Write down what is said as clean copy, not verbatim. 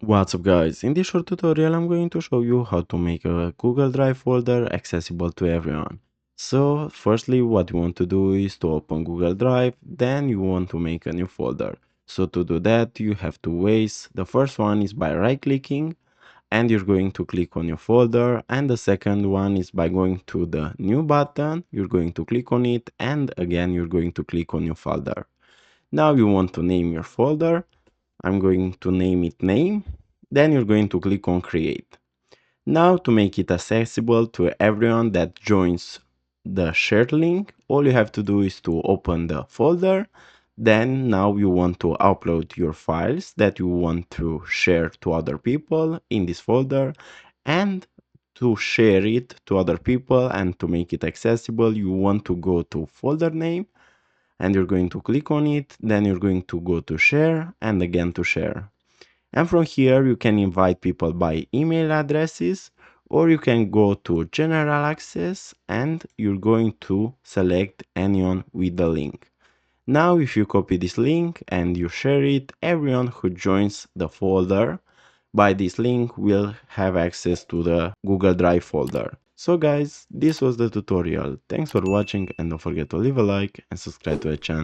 What's up guys, in this short tutorial I'm going to show you how to make a Google Drive folder accessible to everyone. So firstly what you want to do is to open Google Drive, then you want to make a new folder. So to do that you have two ways. The first one is by right clicking and you're going to click on your folder, and the second one is by going to the new button, you're going to click on it and again you're going to click on your folder. Now you want to name your folder. I'm going to name it name, then you're going to click on create. Now to make it accessible to everyone that joins the shared link, all you have to do is to open the folder. Then now you want to upload your files that you want to share to other people in this folder, and to share it to other people and to make it accessible you want to go to folder name and you're going to click on it, then you're going to go to share and again to share. And from here you can invite people by email addresses, or you can go to general access and you're going to select anyone with the link. Now if you copy this link and you share it, everyone who joins the folder by this link will have access to the Google Drive folder. So guys, this was the tutorial. Thanks for watching and don't forget to leave a like and subscribe to the channel.